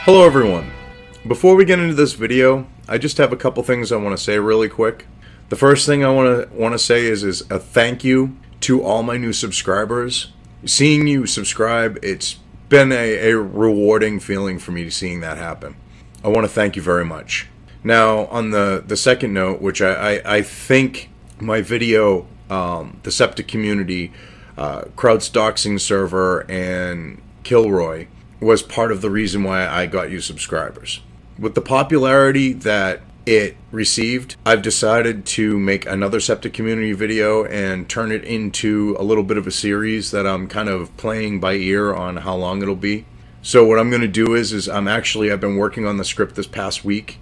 Hello everyone. Before we get into this video, I just have a couple things I want to say really quick. The first thing I want to say is a thank you to all my new subscribers. Seeing you subscribe, it's been a rewarding feeling for me seeing that happen. I want to thank you very much. Now, on the second note, which I think my video, the Septic Community, Crowd's Doxing Server, and Kilroy was part of the reason why I got you subscribers. With the popularity that it received, I've decided to make another Septic Community video and turn it into a little bit of a series that I'm kind of playing by ear on how long it'll be. So what I'm going to do is I've been working on the script this past week,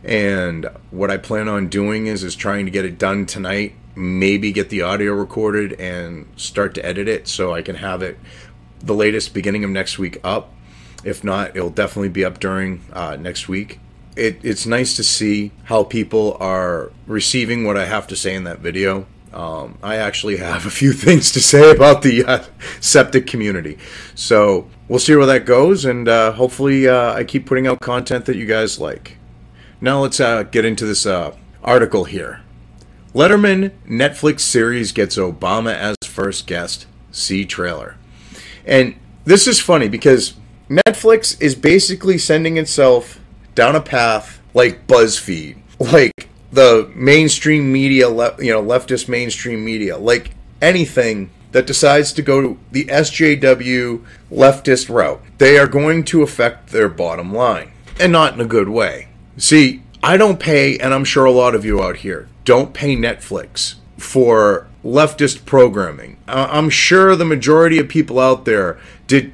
and what I plan on doing is trying to get it done tonight, maybe get the audio recorded and start to edit it so I can have it the latest beginning of next week up. If not, it'll definitely be up during next week. It's nice to see how people are receiving what I have to say in that video. I actually have a few things to say about the septic community. So we'll see where that goes, and hopefully I keep putting out content that you guys like. Now let's get into this article here. Letterman Netflix series gets Obama as first guest. See trailer. And this is funny because Netflix is basically sending itself down a path like BuzzFeed, like the mainstream media, leftist mainstream media, like anything that decides to go the SJW leftist route. They are going to affect their bottom line, and not in a good way. See, I don't pay, and I'm sure a lot of you out here don't pay Netflix for leftist programming. I'm sure the majority of people out there did,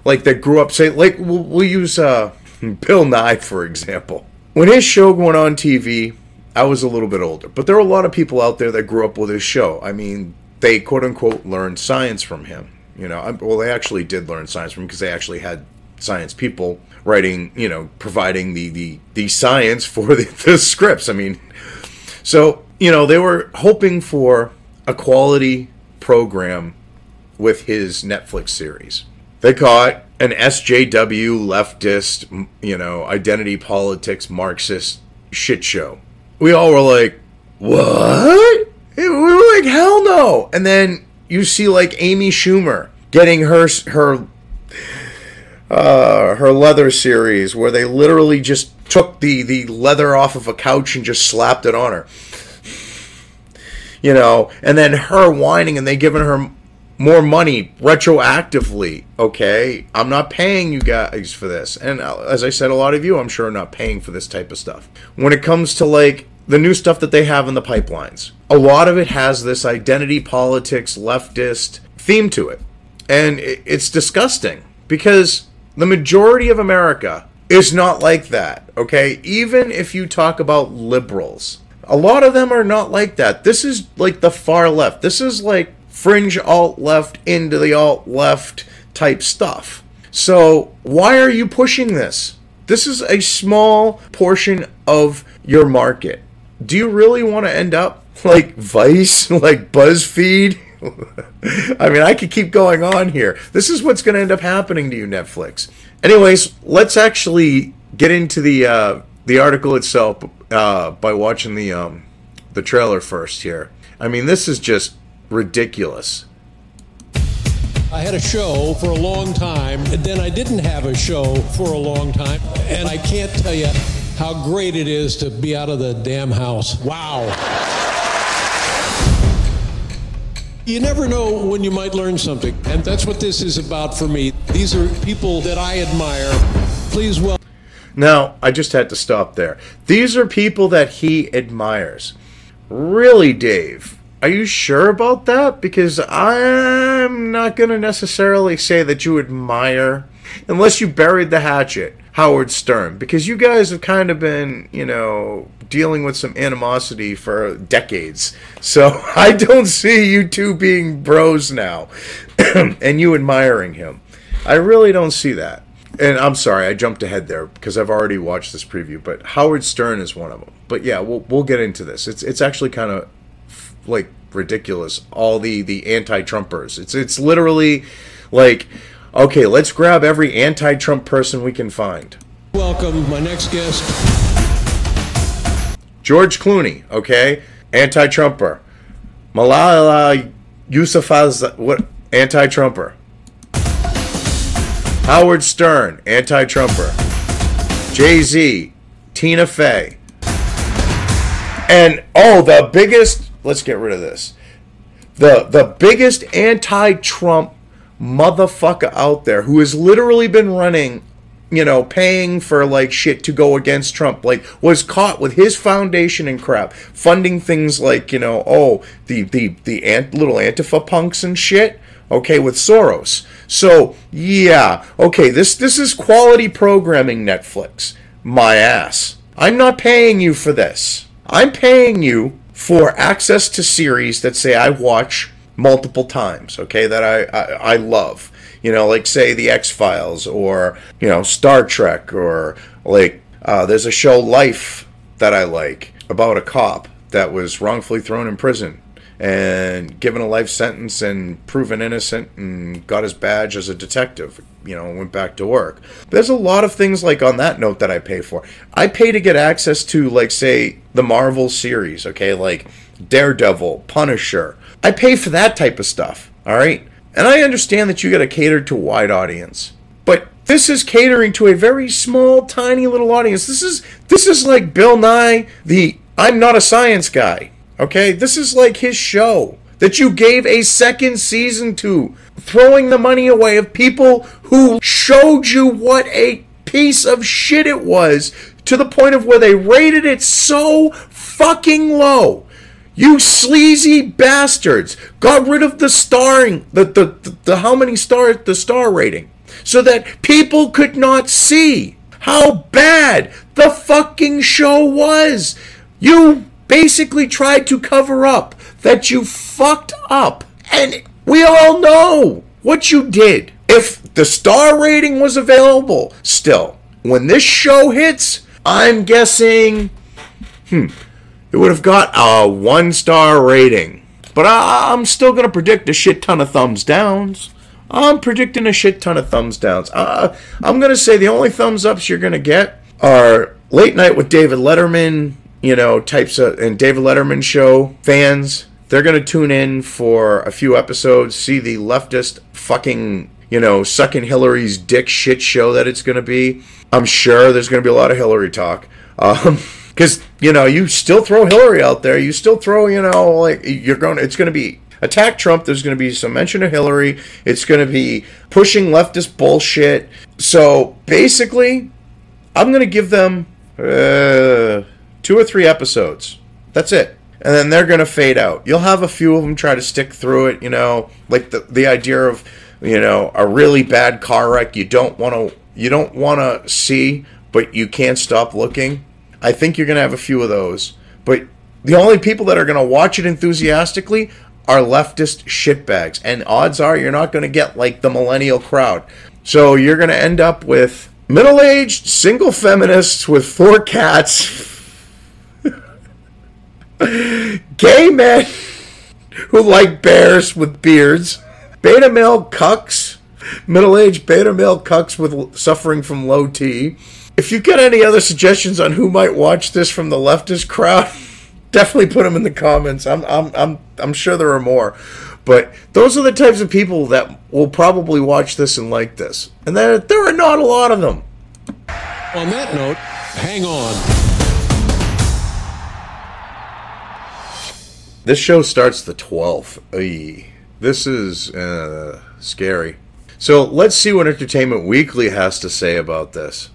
like that grew up saying, like, we'll use Bill Nye, for example. When his show went on TV, I was a little bit older, but there are a lot of people out there that grew up with his show. I mean, they quote-unquote learned science from him. Well, they actually did learn science from him because they actually had science people writing, providing the science for the scripts. I mean, so, they were hoping for a quality program with his Netflix series. They caught an SJW leftist, identity politics, Marxist shit show. We all were like, what? We were like, hell no. And then you see like Amy Schumer getting her leather series where they literally just took the leather off of a couch and just slapped it on her. And then her whining and they giving her more money retroactively. Okay, I'm not paying you guys for this. And as I said, a lot of you, I'm sure, are not paying for this type of stuff. When it comes to like the new stuff that they have in the pipelines, a lot of it has this identity politics, leftist theme to it. And it's disgusting because the majority of America is not like that. Okay, even if you talk about liberals, a lot of them are not like that. This is like the far left. This is like fringe alt-left into the alt-left type stuff. So why are you pushing this? This is a small portion of your market. Do you really want to end up like Vice, like BuzzFeed? I mean, I could keep going on here. This is what's going to end up happening to you, Netflix. Anyways, let's actually get into the article itself by watching the trailer first here. I mean, this is just ridiculous. I had a show for a long time, and then I didn't have a show for a long time, and I can't tell you how great it is to be out of the damn house. Wow. You never know when you might learn something, and that's what this is about for me. These are people that I admire. Please welcome. Now, I just had to stop there. These are people that he admires. Really, Dave? Are you sure about that? Because I'm not going to necessarily say that you admire, unless you buried the hatchet, Howard Stern. Because you guys have kind of been, dealing with some animosity for decades. So I don't see you two being bros now and you admiring him. I really don't see that. And I'm sorry, I jumped ahead there because I've already watched this preview, but Howard Stern is one of them. But yeah, we'll get into this. It's actually kind of like ridiculous. All the anti-Trumpers. It's literally like Okay, let's grab every anti-Trump person we can find. Welcome my next guest. George Clooney, okay? Anti-Trumper. Malala Yousafzai, what? Anti-Trumper. Howard Stern, anti-Trumper. Jay-Z, Tina Fey. And, oh, the biggest, let's get rid of this. The biggest anti-Trump motherfucker out there who has literally been running, you know, paying for like shit to go against Trump, like was caught with his foundation and crap, funding things like, you know, oh, the little Antifa punks and shit, okay, with Soros. So, yeah, okay, this is quality programming, Netflix. My ass. I'm not paying you for this. I'm paying you for access to series that say I watch multiple times, okay, that I love. You know, like, say, The X-Files, or, you know, Star Trek, or, like, there's a show, Life, that I like, about a cop that was wrongfully thrown in prison and given a life sentence and proven innocent and got his badge as a detective, you know, and went back to work. There's a lot of things, like, on that note that I pay for. I pay to get access to, like, say, the Marvel series, okay, like Daredevil, Punisher. I pay for that type of stuff, all right? And I understand that you got to cater to a wide audience, but this is catering to a very small, tiny little audience. This is like Bill Nye, the I'm Not a Science Guy, okay? This is like his show that you gave a second season to, throwing the money away of people who showed you what a piece of shit it was, to the point of where they rated it so fucking low. You sleazy bastards got rid of the starring, the how many stars, the star rating, so that people could not see how bad the fucking show was. You basically tried to cover up that you fucked up, and we all know what you did. If the star rating was available still, when this show hits, I'm guessing, it would have got a 1-star rating. But I'm still going to predict a shit ton of thumbs downs. I'm predicting a shit ton of thumbs downs. I'm going to say the only thumbs ups you're going to get are Late Night with David Letterman, you know, types of, and David Letterman show fans. They're going to tune in for a few episodes, see the leftist fucking, you know, sucking Hillary's dick shit show that it's going to be. I'm sure there's going to be a lot of Hillary talk. Because, you know, you still throw Hillary out there. You still throw, you know, like, it's going to be attack Trump. There's going to be some mention of Hillary. It's going to be pushing leftist bullshit. So, basically, I'm going to give them 2 or 3 episodes. That's it. And then they're going to fade out. You'll have a few of them try to stick through it, you know, like the idea of, you know, a really bad car wreck you don't want to see, but you can't stop looking. I think you're going to have a few of those. But the only people that are going to watch it enthusiastically are leftist shitbags. And odds are you're not going to get like the millennial crowd. So you're going to end up with middle-aged single feminists with 4 cats, gay men who like bears with beards, beta male cucks, middle-aged beta male cucks with suffering from low T. If you get any other suggestions on who might watch this from the leftist crowd, definitely put them in the comments. I'm sure there are more, but those are the types of people that will probably watch this and like this, and there are not a lot of them. On that note, hang on. This show starts the 12th. Ay, this is scary. So let's see what Entertainment Weekly has to say about this.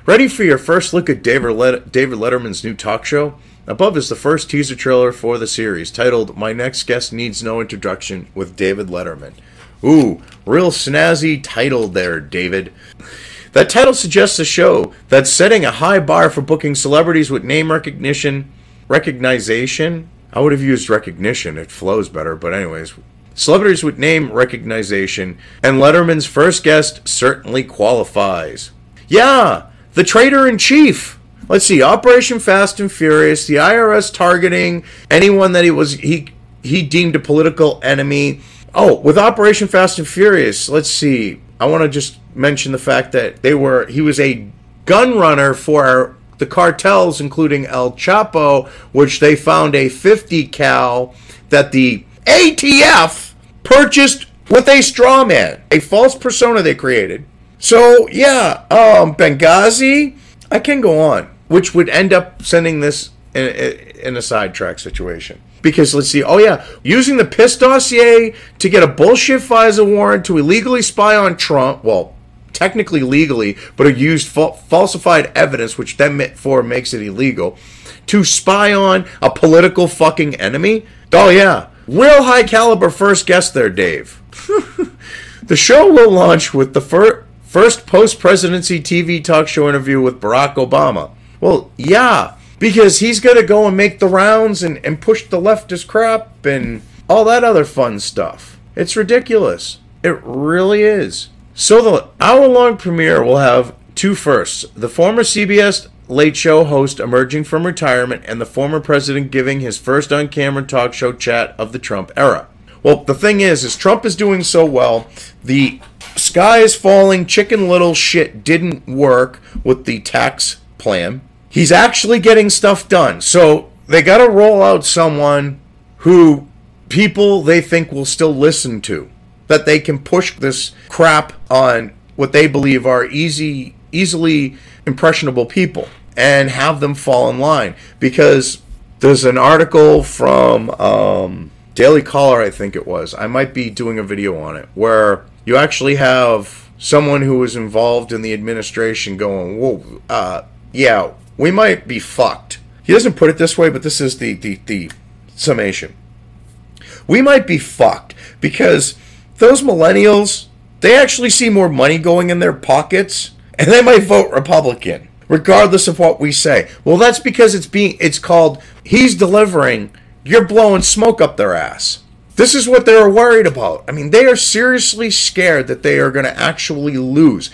Ready for your first look at David Letterman's new talk show? Above is the first teaser trailer for the series, titled My Next Guest Needs No Introduction with David Letterman. Ooh, real snazzy title there, David. That title suggests a show that's setting a high bar for booking celebrities with name recognition. I would have used recognition, it flows better, but anyways. Celebrities with name recognition, and Letterman's first guest certainly qualifies. Yeah! The traitor-in-chief. Let's see, Operation Fast and Furious, the IRS targeting anyone that he deemed a political enemy. Oh, with Operation Fast and Furious, let's see. I want to just mention the fact that he was a gun runner for the cartels, including El Chapo, which they found a 50 cal that the ATF purchased with a straw man, a false persona they created. So yeah, Benghazi, I can go on, which would end up sending this in a sidetrack situation. Because let's see, oh yeah, using the PIS dossier to get a bullshit FISA warrant to illegally spy on Trump, well, technically legally, but it used falsified evidence, which then makes it illegal, to spy on a political fucking enemy. Oh yeah, real high caliber first guest there, Dave. The show will launch with the first post-presidency TV talk show interview with Barack Obama. Well, yeah, because he's going to go and make the rounds and push the leftist crap and all that other fun stuff. It's ridiculous. It really is. So the hour-long premiere will have two firsts. The former CBS Late Show host emerging from retirement and the former president giving his first on-camera talk show chat of the Trump era. Well, the thing is Trump is doing so well, the sky is falling, Chicken Little shit didn't work with the tax plan. He's actually getting stuff done. So they got to roll out someone who people they think will still listen to, that they can push this crap on what they believe are easily impressionable people and have them fall in line. Because there's an article from Daily Caller, I think it was. I might be doing a video on it, where you actually have someone who was involved in the administration going, whoa, yeah, we might be fucked. He doesn't put it this way, but this is the summation. We might be fucked because those millennials, they actually see more money going in their pockets, and they might vote Republican, regardless of what we say. Well, that's because it's called, he's delivering, you're blowing smoke up their ass. This is what they're worried about. I mean, they are seriously scared that they are going to actually lose.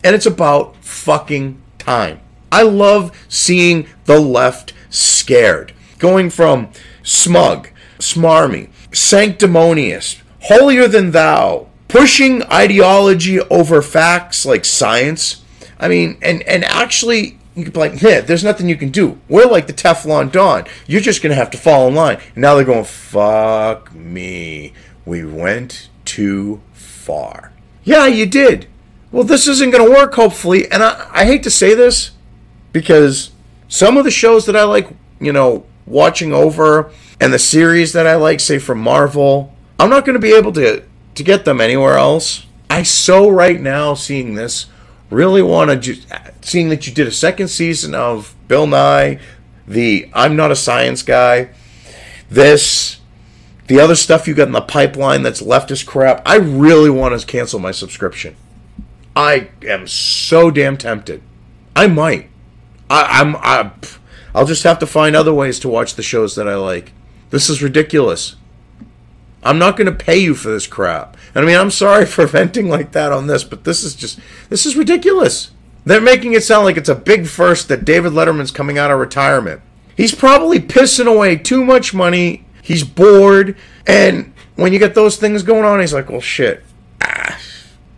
And it's about fucking time. I love seeing the left scared. Going from smug, smarmy, sanctimonious, holier than thou, pushing ideology over facts like science. I mean, and actually, you could be like, yeah, there's nothing you can do. We're like the Teflon Don. You're just going to have to fall in line. And now they're going, fuck me. We went too far. Yeah, you did. Well, this isn't going to work, hopefully. And I hate to say this, because some of the shows that I like, watching over, and the series that I like, say from Marvel, I'm not going to be able to get them anywhere else. I so right now, seeing this, really want to, seeing that you did a second season of Bill Nye, the I'm Not a Science Guy, this, the other stuff you got in the pipeline that's leftist crap, I really want to cancel my subscription. I am so damn tempted. I might. I'll just have to find other ways to watch the shows that I like. This is ridiculous. I'm not going to pay you for this crap. And I mean, I'm sorry for venting like that on this, but this is ridiculous. They're making it sound like it's a big first that David Letterman's coming out of retirement. He's probably pissing away too much money. He's bored. And when you get those things going on, he's like, well, shit.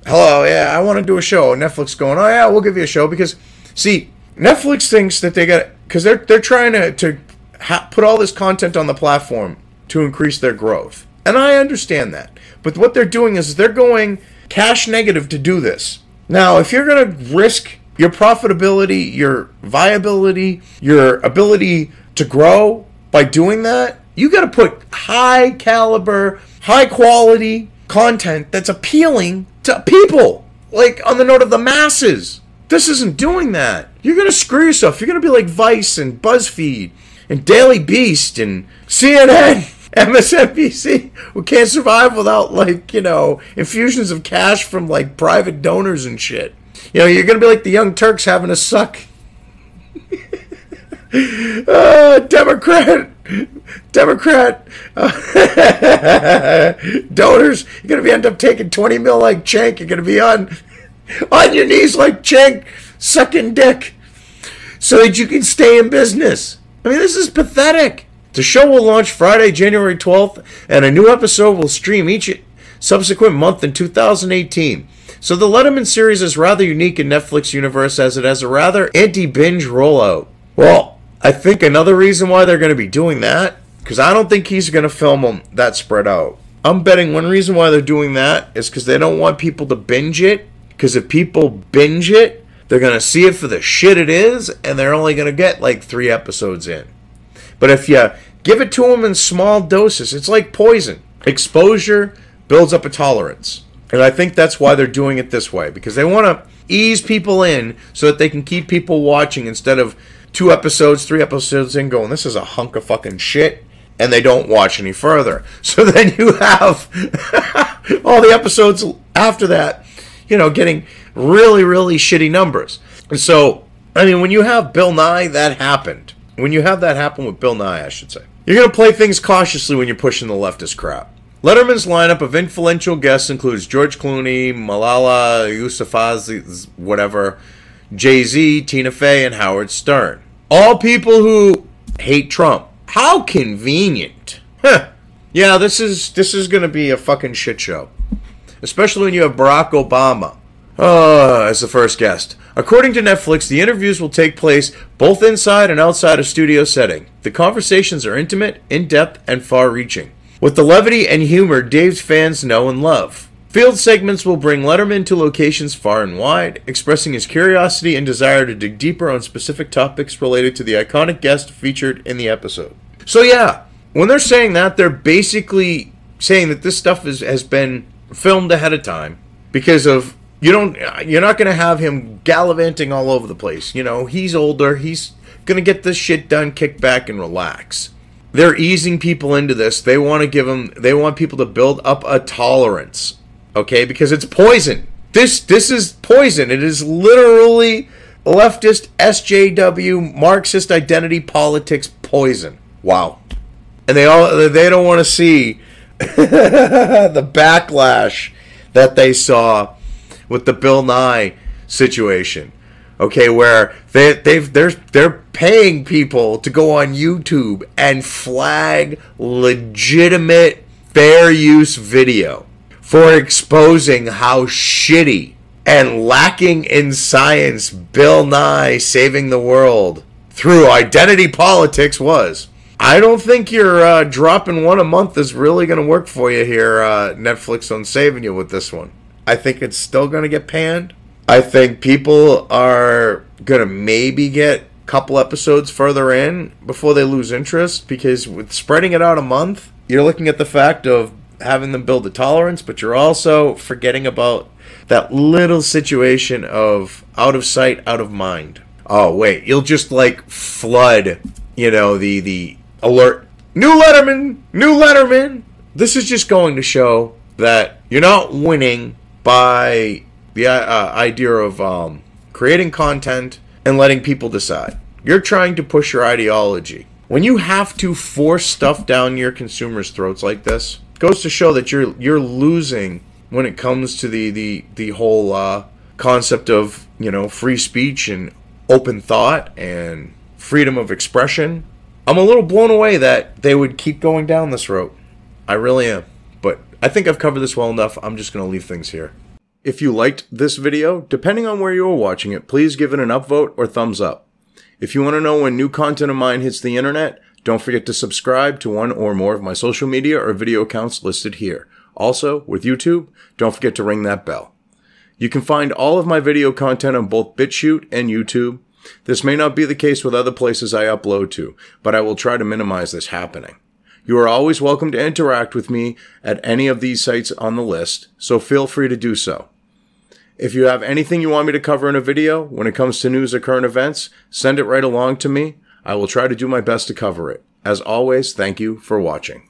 Hello, yeah, I want to do a show. Netflix going, oh, yeah, we'll give you a show. Because, see, Netflix thinks that they got, because they're trying to put all this content on the platform to increase their growth. And I understand that. But what they're doing is they're going cash negative to do this. Now, if you're going to risk your profitability, your viability, your ability to grow by doing that, you got to put high caliber, high quality content that's appealing to people, like on the note of the masses. This isn't doing that. You're going to screw yourself. You're going to be like Vice and BuzzFeed and Daily Beast and CNN, MSNBC, who can't survive without, like, infusions of cash from, like, private donors and shit. You're going to be like the Young Turks having to suck. Democrat donors. You're going to end up taking 20 mil like Cenk. You're going to be on your knees like Cenk, sucking dick, so that you can stay in business. I mean, this is pathetic. The show will launch Friday, January 12th, and a new episode will stream each subsequent month in 2018. So the Letterman series is rather unique in Netflix universe as it has a rather anti-binge rollout. Well, I think another reason why they're going to be doing that, because I don't think he's going to film them that spread out. I'm betting one reason why they're doing that is because they don't want people to binge it. Because if people binge it, they're going to see it for the shit it is, and they're only going to get like 3 episodes in. But if you give it to them in small doses, it's like poison. Exposure builds up a tolerance. And I think that's why they're doing it this way. Because they want to ease people in so that they can keep people watching instead of 2 episodes, 3 episodes in going, this is a hunk of fucking shit. And they don't watch any further. So then you have all the episodes after that, you know, getting really, really shitty numbers. And so, I mean, when you have Bill Nye, that happened. When you have that happen with Bill Nye, I should say. You're going to play things cautiously when you're pushing the leftist crap. Letterman's lineup of influential guests includes George Clooney, Malala Yousafzai, whatever, Jay-Z, Tina Fey, and Howard Stern. All people who hate Trump. How convenient. Huh. Yeah, this is going to be a fucking shit show. Especially when you have Barack Obama as the first guest. According to Netflix, the interviews will take place both inside and outside a studio setting. The conversations are intimate, in-depth, and far-reaching, with the levity and humor Dave's fans know and love. Field segments will bring Letterman to locations far and wide, expressing his curiosity and desire to dig deeper on specific topics related to the iconic guest featured in the episode. So yeah, when they're saying that, they're basically saying that this stuff has been filmed ahead of time because of you're not going to have him gallivanting all over the place. You know, he's older, he's going to get this shit done, kick back and relax. They're easing people into this. They want people to build up a tolerance. Okay, because it's poison. This is poison. It is literally leftist SJW Marxist identity politics poison. Wow. And they don't want to see the backlash that they saw with the Bill Nye situation. Okay, where they're paying people to go on YouTube and flag legitimate fair use video for exposing how shitty and lacking in science Bill Nye saving the world through identity politics was. I don't think your dropping one a month is really going to work for you here, Netflix, on saving you with this one. I think it's still going to get panned. I think people are going to maybe get a couple episodes further in before they lose interest, because with spreading it out a month, you're looking at the fact of having them build a tolerance, but you're also forgetting about that little situation of out of sight, out of mind. Oh, wait, you'll just like flood, you know, the alert. New Letterman. This is just going to show that you're not winning by the idea of creating content and letting people decide. You're trying to push your ideology. When you have to force stuff down your consumers' throats like this, it goes to show that you're losing when it comes to the whole concept of, you know, free speech and open thought and freedom of expression. I'm a little blown away that they would keep going down this road. I really am. But I think I've covered this well enough. I'm just going to leave things here. If you liked this video, depending on where you are watching it, please give it an upvote or thumbs up. If you want to know when new content of mine hits the internet, don't forget to subscribe to one or more of my social media or video accounts listed here. Also, with YouTube, don't forget to ring that bell. You can find all of my video content on both BitChute and YouTube. This may not be the case with other places I upload to, but I will try to minimize this happening. You are always welcome to interact with me at any of these sites on the list, so feel free to do so. If you have anything you want me to cover in a video when it comes to news or current events, send it right along to me. I will try to do my best to cover it. As always, thank you for watching.